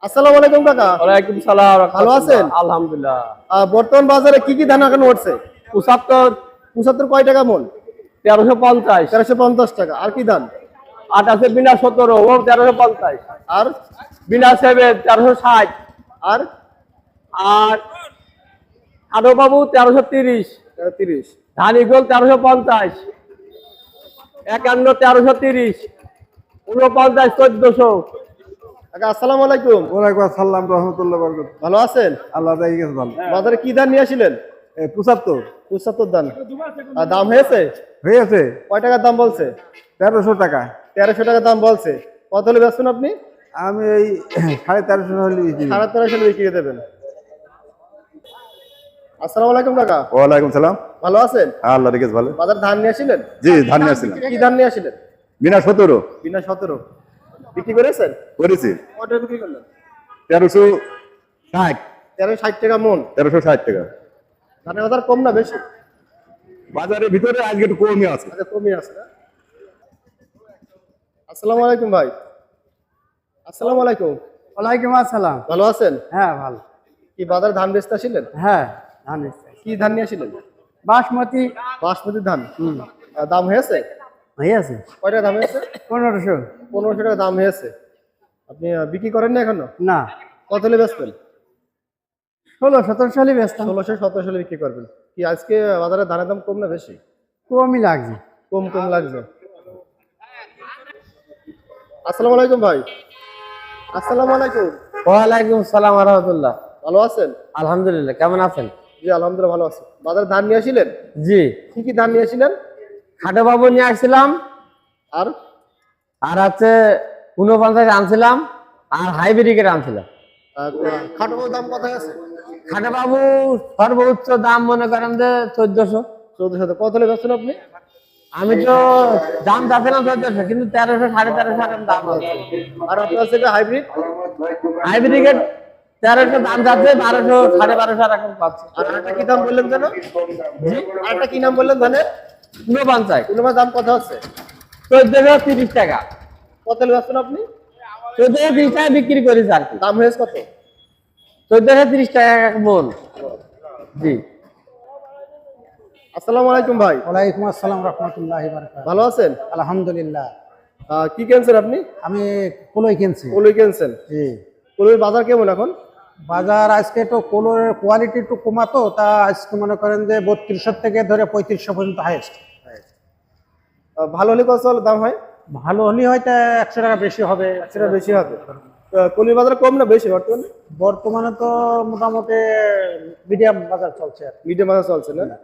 আসসালামু আলাইকুম কাকা। ওয়ালাইকুম সালাম। ভালো আছেন? আলহামদুলিল্লাহ। বর্তমান বাজারে কি কি ধান এখন উঠছে? 75, 75 কয় টাকা মন? 1350, 1350 টাকা। আর কি ধান? আট আছে বিনা 17, ও 1350, আর বিনা 7 1360, আর আর আরো বাবু 1330, 30। ধান ইগল 1350, 51 1330, 49 1400। কাকা আসসালামু আলাইকুম। ওয়ালাইকুম আসসালাম রহমতুল্লাহ বরকত। ভালো আছেন? আল্লাহ তাই গেছে ভালো। বাজারে কি ধান নিয়ে আসিলেন? 75 75 ধান। দাম হয়েছে? হয়েছে কয় টাকার দাম বলছে? 1300 টাকা। 1300 টাকা দাম বলছে। কত হলে বেচবেন আপনি? আমি এই 1350 হলে বিক্রি করি। 1350 হলে বিক্রি দেবেন। আসসালামু আলাইকুম কাকা। ওয়ালাইকুম সালাম। ভালো আছেন? আল্লাহ রেখেছে ভালো। বাজার ধান নিয়ে আসিলেন? জি ধান নিয়ে আসছিলাম। কি ধান নিয়ে আসিলেন? বিনা 17 বিনা 17 বিক্রি করেছেন? করেছি। কত বিক্রি করলেন? 1360, 1360 টাকা মন। 1360 টাকা। ধানের বাজার কম না বেশি? বাজারের ভিতরে আজকে একটু কমই আছে। আচ্ছা কমই আছে না? আসসালামু আলাইকুম ভাই। আসসালামু আলাইকুম। ওয়ালাইকুম আসসালাম। ভালো আছেন? হ্যাঁ ভালো। কি বাজার ধান বেচতে আসিলেন? হ্যাঁ ধান কি ধান নিয়ে আসিলেন? বাসমতি বাসমতি ধান। দাম হয়েছে? হয়েছে কয় টাকা দাম হয়েছে? 1500। 1500 টাকা দাম হয়েছে। আপনি বিক্রি করেন না এখনো? না কত হলে বেচবেন? 16-17 সালে বেচতাম। 1600-1700 হলে বিক্রি করবেন। কি আজকে বাজারে ধানের দাম কম না বেশি? কমই লাগছে। কম কম লাগছে। আসসালামু আলাইকুম ভাই। আসসালামু আলাইকুম। ওয়ালাইকুম সালাম রাহমাতুল্লাহ। ভালো আছেন? আলহামদুলিল্লাহ। কেমন আছেন? জি আলহামদুলিল্লাহ ভালো আছি। বাজারে ধান নিয়ে আসিলেন? জি, কি কি ধান নিয়ে আসিলেন? খাটো বাবু নিয়ে আসছিলাম, আর আর হচ্ছে 49 আনছিলাম, আর হাইব্রিডের আনছিলাম। খাটো দাম কত আছে? খাটো বাবু সর্বোচ্চ দাম মনে করেন যে 1400। 1400। কত হলে বেচছেন আপনি? আমি তো দাম চাচ্ছিলাম 1400, কিন্তু 1300 1350 এরকম দাম আছে। আর আপনার আছে হাইব্রিড? হাইব্রিডের 1300 দাম যাচ্ছে, 1200 1250 এরকম পাচ্ছে। আর একটা কি দাম বললেন যেন? আর একটা কি নাম বললেন ধানের? 49, কোনোবার দাম কত আছে? 1430 টাকা। কত হলে বেচছেন আপনি? 1430 টাকা বিক্রি করেছি আর কি। দাম হয়েছে কত? 1430 টাকা এক মন। জি। আসসালামু আলাইকুম ভাই। ওয়ালাইকুম আসসালাম রহমতুল্লাহি বারাকাতুহু। ভালো আছেন? আলহামদুলিল্লাহ। কি কিনছেন আপনি? আমি কলই কিনছি। কলই কিনছেন? জি। কলইয়ের বাজার কেমন এখন? বাজার আজকে তো কলোর কোয়ালিটি একটু কমাতো, তা আজকে মনে করেন যে 3200 থেকে ধরে 3500 পর্যন্ত হাইয়েস্ট। ভালো হলে কত দাম হয়? ভালো হলে হয়তো 100 টাকা বেশি হবে। সেটা বেশি হবে। কলির বাজার কম না বেশি বর্তমানে? বর্তমানে তো মোটামুটি মিডিয়াম বাজার চলছে আর কি। মিডিয়াম বাজার চলছে না?